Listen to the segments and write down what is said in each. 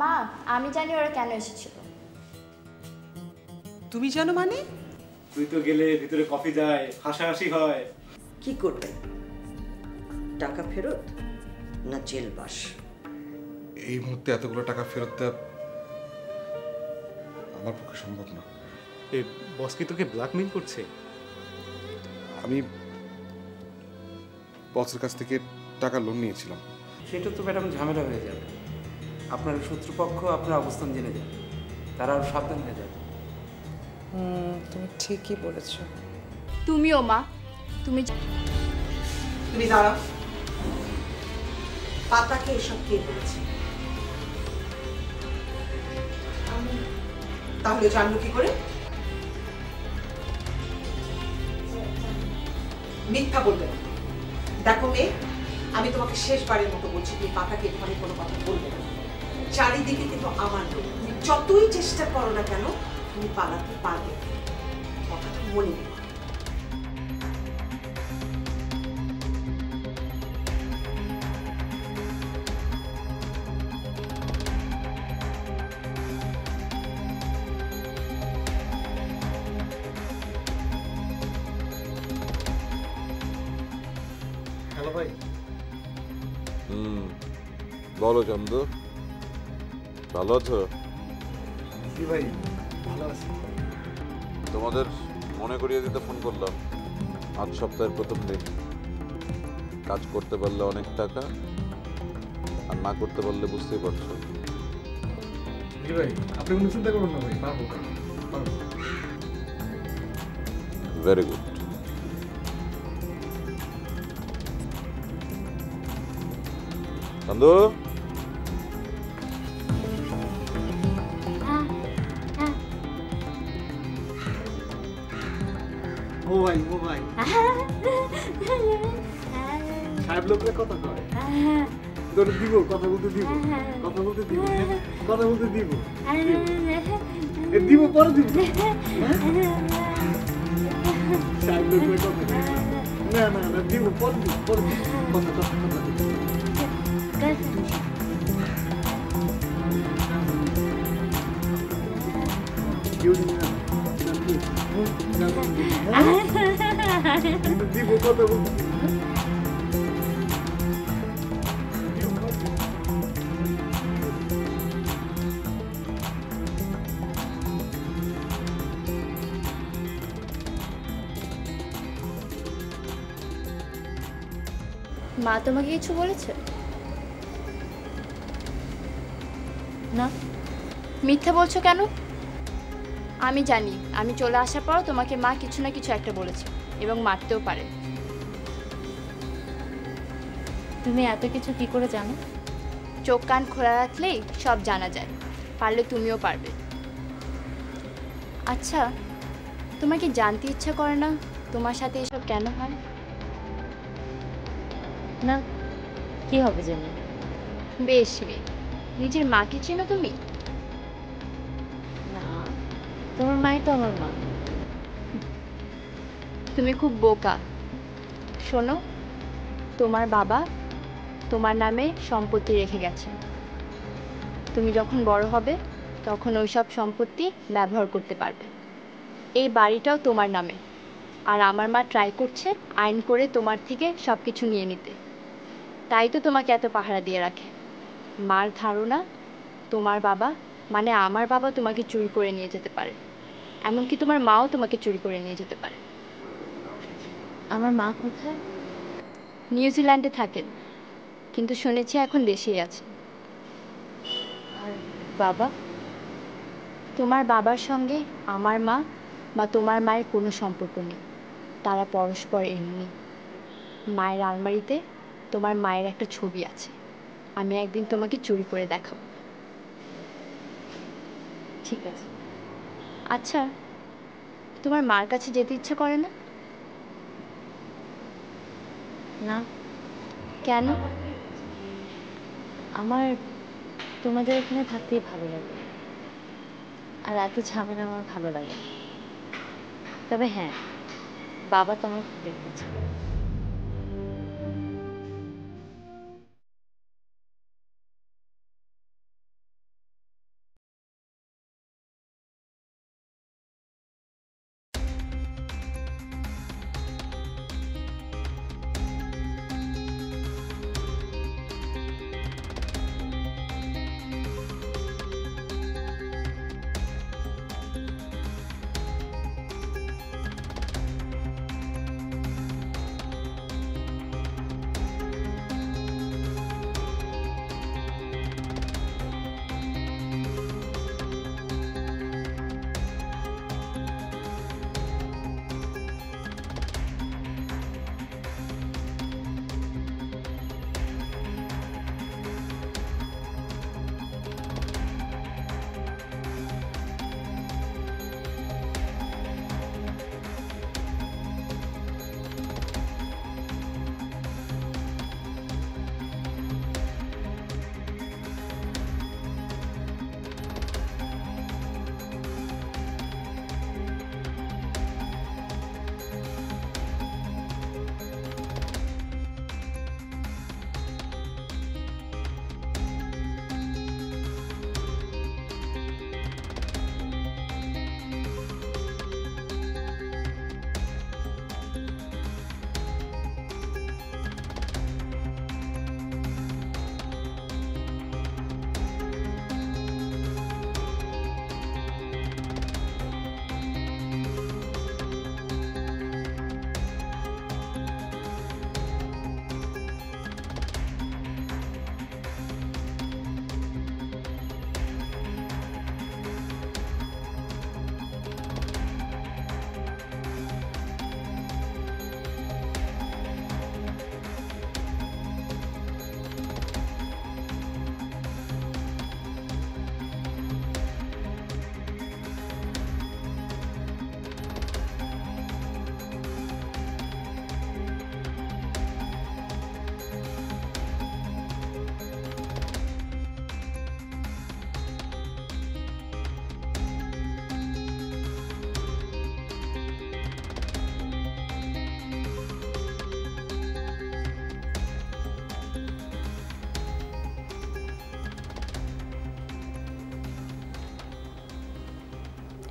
মা আমি জানি ওরা কেন এসেছিল। তুমি জানো মানে? তুই তো গেলে ভিতরে কফি যায়, হাসাহাসি হয়। কি করবে? টাকা ফেরত না জেলবাস? এই মুহূর্তে এতগুলো টাকা ফেরত দেওয়া আমার পক্ষে সম্ভব না। এই বস কি তোকে ব্ল্যাকমেইল করছে? আমি বসের কাছ থেকে টাকা লোন নিয়েছিলাম। সেটা তো ম্যাডাম ঝামেলা হয়ে যাবে। আপনার শত্রুপক্ষ আপনার অবস্থান জেনে যাবে, তারা আরো সাবধান হয়ে যাবে। তুমি ঠিকই বলেছো। তুমিও মা, তুমি দাঁড়াও। পাতাকে এসব কে বলেছে? তাহলে জানলো কি করে? মিথ্যা বলবে না। দেখো মেয়ে, আমি তোমাকে শেষবারের মতো বলছি, তুমি পাতাকে এখানে কোনো কথা বলবে না। চারিদিকে কিন্তু আমার লোক, তুমি যতই চেষ্টা করো না কেন তুমি পালাতে পারবে না। কথাটা মনে নেই। হ্যালো ভাই। বলো চন্দ্র, ভালো আছো? জি ভাই ভালো আছি। তোমাদের মনে করিয়ে দিতে ফোন করলাম, আজ সপ্তাহের প্রথম দিন। কাজ করতে পারলে অনেক টাকা, আর না করতে পারলে বুঝতেই পারছো। জি ভাই আপনি কোনো চিন্তা করুন না ভাই, পারবো। Very good. চন্দ্র, ও ভাই সাহেব লোকরা কথা কয়, তোর দিব কথা বলতে দিব, কথা বলতে দিব, কথা বলতে দিব, দিব পরে দিব। সাহেব লোকরা কথা কয়, না দিব পরে দিব, কথা দিব। দিব কথা বলতে। মা তোমাকে কিছু বলেছে? না। মিথ্যা বলছো কেন? আমি জানি আমি চলে আসার পর তোমাকে মা কিছু না কিছু একটা বলেছে, এবং মারতেও পারে। তুমি এত কিছু কি করে জানো? চোখ কান খোলা রাখলেই সব জানা যায়, পারলে তুমিও পারবে। আচ্ছা, তোমার কি জানতে ইচ্ছা করে না তোমার সাথে এসব কেন হয়? না, কি হবে জানি। বেশ মেয়ে, নিজের মাকে চেনো তুমি? না, তোমার মাই তো আমার মা। তুমি খুব বোকা। শোনো, তোমার বাবা তোমার নামে সম্পত্তি রেখে গেছে। তুমি যখন বড় হবে তখন ওই সব সম্পত্তি ব্যবহার করতে পারবে। এই বাড়িটাও তোমার নামে, আর আমার মা ট্রাই করছে আইন করে তোমার থেকে সব কিছু নিয়ে নিতে। তাই তো তোমাকে এত পাহারা দিয়ে রাখে। মার ধারণা তোমার বাবা মানে আমার বাবা তোমাকে চুরি করে নিয়ে যেতে পারে, এমনকি তোমার মাও তোমাকে চুরি করে নিয়ে যেতে পারে। আমার মা কোথায়? নিউজিল্যান্ডে থাকেন, কিন্তু শুনেছি এখন দেশেই আছে। আর বাবা? তোমার বাবার সঙ্গে আমার মা বা তোমার মায়ের কোনো সম্পর্ক নেই, তারা পরস্পর এমনি। মায়ের আলমারিতে তোমার মায়ের একটা ছবি আছে, আমি একদিন তোমাকে চুরি করে দেখাবো। ঠিক আছে। আচ্ছা, তোমার মার কাছে যেতে ইচ্ছে করে না? না। কেন? আমার তোমাদের এখানে থাকতেই ভালো লাগে, আর এত ঝামেলা আমার ভালো লাগে না। তবে হ্যাঁ, বাবা তো আমার খুব দেখেছে।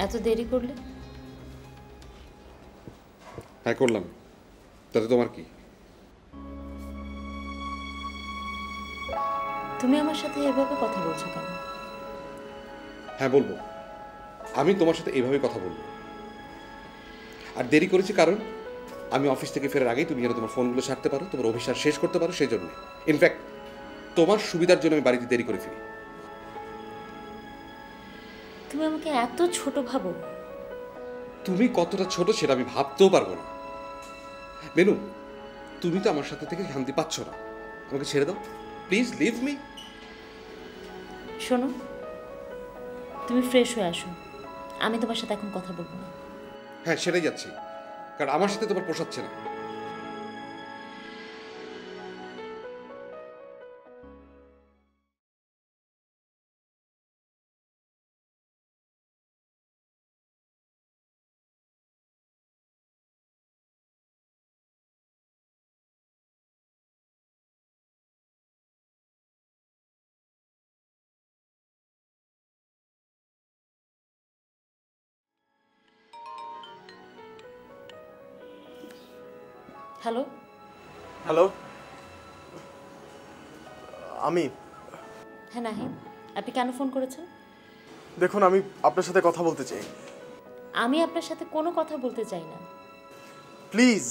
এত দেরি করলে? হ্যাঁ করলাম, তাতে তোমার কি? তুমি আমার সাথে এভাবে কথা বলছো কেন? হ্যাঁ বলবো, আমি তোমার সাথে এইভাবে কথা বলবো। আর দেরি করেছি কারণ আমি অফিস থেকে ফেরার আগেই তুমি যেন তোমার ফোনগুলো ছাড়তে পারো, তোমার অফিস শেষ করতে পারো, সেই জন্য। ইনফ্যাক্ট তোমার সুবিধার জন্য আমি বাড়িতে দেরি করে ফিরি। তুমি আমাকে এত ছোট ভাবো? তুমি কতটা ছোট সেটা আমি ভাবতেও পারবো না। বেনু, তুমি তো আমার সাথে থেকে শান্তি পাচ্ছ না, আমাকে ছেড়ে দাও প্লিজ, লিভ মি। শোনো, তুমি ফ্রেশ হয়ে আসো, আমি তোমার সাথে এখন কথা বলবো না। হ্যাঁ সেটাই যাচ্ছি, কারণ আমার সাথে তোমার পোষাচ্ছে না। হ্যালো। হ্যালো, আমি হ্যাঁ নাহিদ, আপনি কেন ফোন করেছেন? দেখুন, আমি আপনার সাথে কথা বলতে চাই। আমি আপনার সাথে কোনো কথা বলতে চাই না। প্লিজ।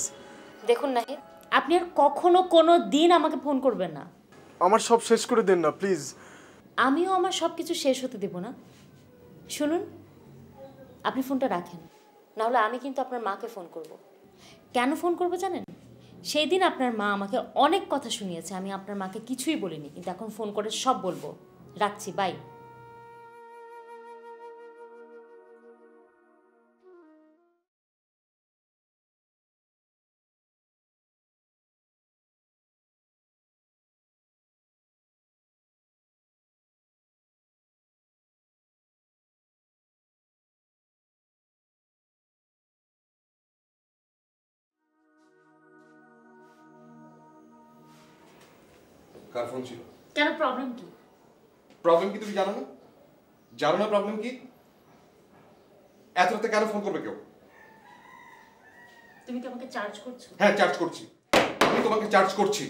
দেখুন নাহিদ, আপনি আর কখনো কোনো দিন আমাকে ফোন করবেন না। আমার সব শেষ করে দেন না প্লিজ। আমিও আমার সব কিছু শেষ হতে দেব না। শুনুন, আপনি ফোনটা রাখেন, নাহলে আমি কিন্তু আপনার মাকে ফোন করব। কেন ফোন করবো জানেন? সেই দিন আপনার মা আমাকে অনেক কথা শুনিয়েছে, আমি আপনার মাকে কিছুই বলিনি, কিন্তু এখন ফোন করে সব বলবো। রাখছি, বাই। কার ফোন ছিল? কেন, প্রবলেম কি? প্রবলেম কি তুমি জানো না? জানো না প্রবলেম কি? এত রাতে কেন ফোন করবে কেউ? তুমি কি আমাকে চার্জ করছো? হ্যাঁ চার্জ করছি, আমি তোমাকে চার্জ করছি।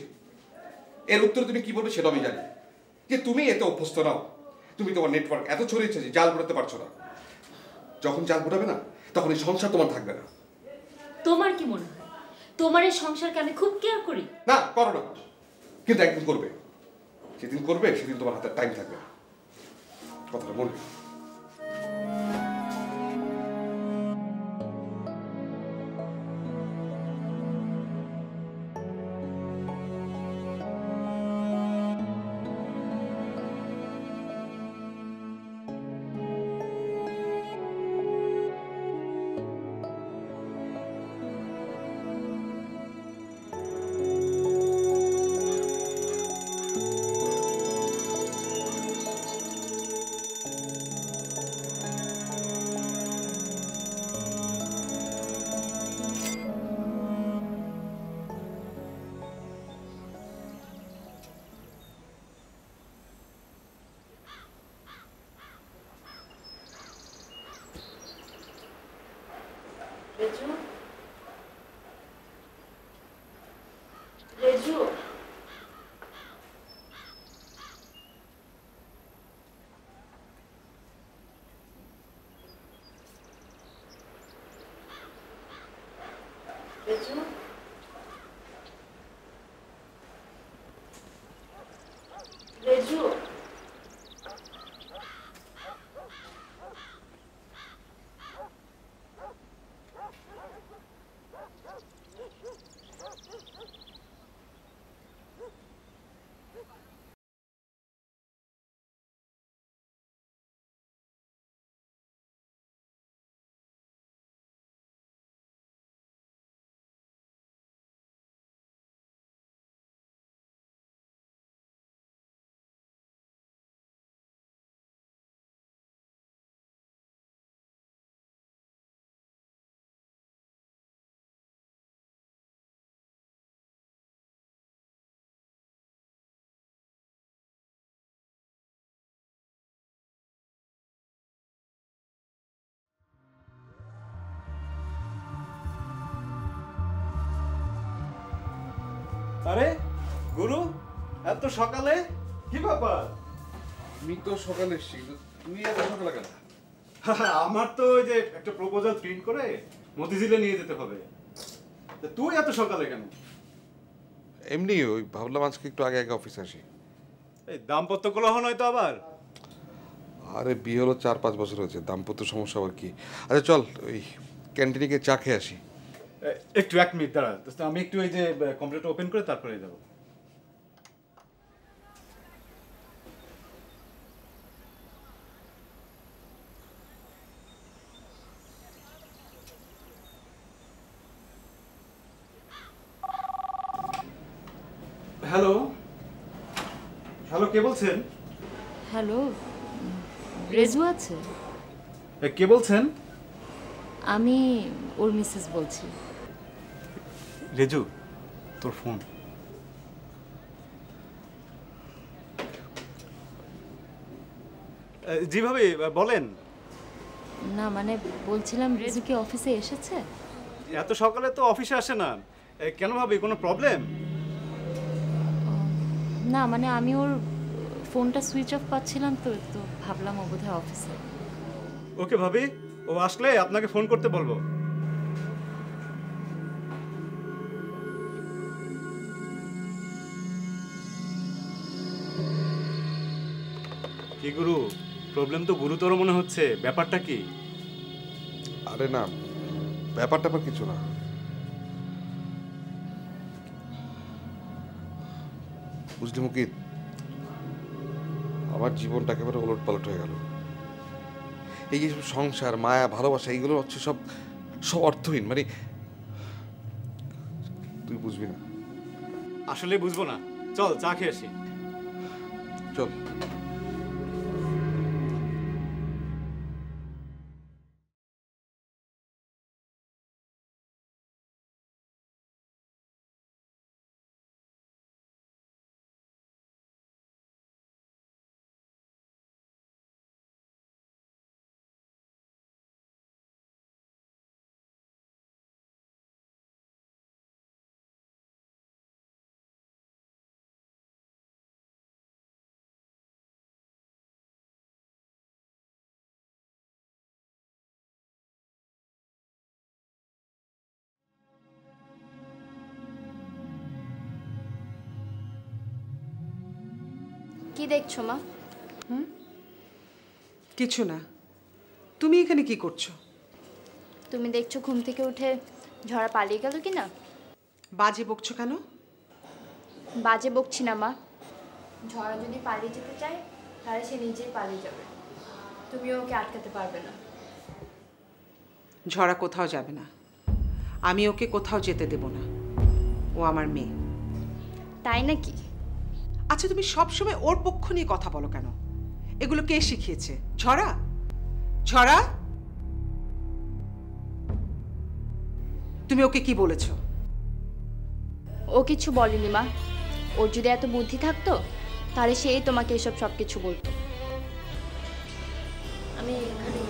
এর উত্তরে তুমি কি বলবে সেটা আমি জানি, যে তুমি এতে অভ্যস্ত নাও। তুমি তোমার নেটওয়ার্ক এত ছড়িয়েছে যে জাল ঘোরাতে পারছো না। যখন জাল ঘোরাবে না, তখন এই সংসার তোমার থাকবে না। তোমার কি মনে হয় তোমার এই সংসারকে আমি খুব কেয়ার করি? না করো না, কিন্তু একদিন করবে। যেদিন করবে সেদিন তোমার হাতে টাইম থাকবে না, কথাটা বলবে। আরে গুরু, এত সকালে কি ব্যাপার? আমি তো সকালে এসেছি, তুমি এত সকালে কেন? আমার তো ওই যে একটা প্রপোজাল প্রিন্ট করে মতিঝিলে নিয়ে যেতে হবে। তা তুই এত সকালে কেন? এমনি ওই ভাবলাম আজকে একটু আগে আগে অফিসে আসি। এই দাম্পত্য কলহ নয় তো আবার? আরে বিয়ে হলো 4-5 বছর হয়েছে, দাম্পত্য সমস্যা আবার কি? আচ্ছা চল ওই ক্যান্টিনে গিয়ে চা খেয়ে আসি। একটু 1 মিনিট দাঁড়া, আমি একটু এই যে কম্পিউটার ওপেন করে তারপরে যাব। হ্যালো হ্যালো, কে বলছেন? হ্যালো, রেজু আছে? কে বলছেন? আমি ওর মিসেস বলছি। রেজু, তোর ফোন। জি ভাবি, বলেন। না মানে বলছিলাম রেজু কি অফিসে এসেছে? এত সকালে তো অফিসে আসে না। কেন ভাবি, কোনো প্রবলেম? না মানে আমি ওর ফোনটা সুইচ অফ পাচ্ছিলাম তো তো ভাবলাম ও বোধহয় অফিসে। ওকে ভাবি, ও আসলে আপনাকে ফোন করতে বলবো। কি গুরু, প্রবলেম তো গুরুতর মনে হচ্ছে, ব্যাপারটা কি? আরে না, ব্যাপারটা আবার কিছু না। বুঝলি মুকিত, আমার জীবনটা একেবারে ওলট পালট হয়ে গেল। এই যে সংসার, মায়া, ভালোবাসা, এইগুলো হচ্ছে সব সব অর্থহীন। মানে তুই বুঝবি না। আসলে বুঝবো না, চল চা খেয়ে আসি। চল। কি দেখছো মা? কিছু না। তুমি এখানে কি করছো? তুমি দেখছো ঘুম থেকে উঠে ঝড়া পালিয়ে গেল কি না? বাজে বকছো কেন? বাজে বকছি না মা। ঝড়া যদি পালিয়ে যেতে চায় তাহলে সে নিজেই পালিয়ে যাবে, তুমিও ওকে আটকাতে পারবে না। ঝড়া কোথাও যাবে না, আমি ওকে কোথাও যেতে দেব না। ও আমার মেয়ে। তাই নাকি? আচ্ছা, তুমি সবসময় ওর পক্ষ নিয়ে কথা বলো কেন? এগুলো কে শিখিয়েছে? ঝড়া? ঝড়া, তুমি ওকে কি বলেছো? ও কিছু বলেনি মা। ওর যদি এত বুদ্ধি থাকতো তাহলে সেই তোমাকে এসব সব কিছু বলতো। আমি এখানে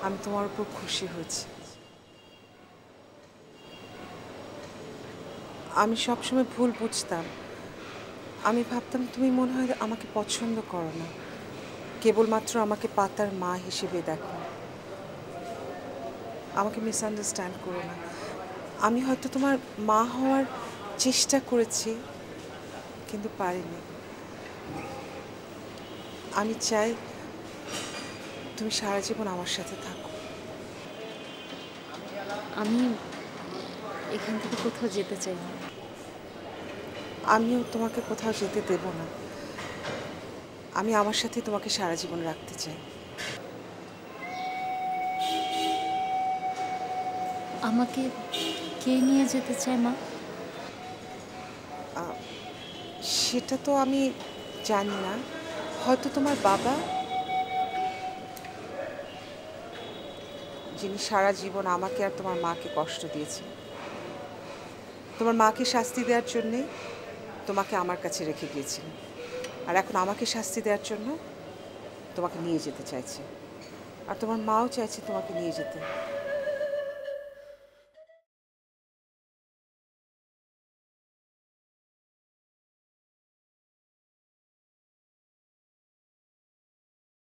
আমি তোমার উপর খুশি হয়েছি। আমি সবসময় ভুল বুঝতাম। আমি ভাবতাম তুমি মনে হয় আমাকে পছন্দ করো না, কেবলমাত্র আমাকে পাতার মা হিসেবে দেখো। আমাকে মিসআন্ডারস্ট্যান্ড করো না। আমি হয়তো তোমার মা হওয়ার চেষ্টা করেছি, কিন্তু পারিনি। আমি চাই তুমি সারা জীবন আমার সাথে থাকো। আমি এখান থেকে কোথাও যেতে চাই না। আমিও তোমাকে কোথাও যেতে দেব না। আমি আমার সাথে তোমাকে সারা জীবন রাখতে চাই। আমাকে কে নিয়ে যেতে চায় মা? সেটা তো আমি জানি না, হয়তো তোমার বাবা, যিনি সারা জীবন আমাকে আর তোমার মাকে কষ্ট দিয়েছে। তোমার মাকে শাস্তি দেওয়ার জন্যে তোমাকে আমার কাছে রেখে গিয়েছিলেন, আর এখন আমাকে শাস্তি দেওয়ার জন্য তোমাকে নিয়ে যেতে চাইছে। আর তোমার মাও চাইছে তোমাকে নিয়ে যেতে।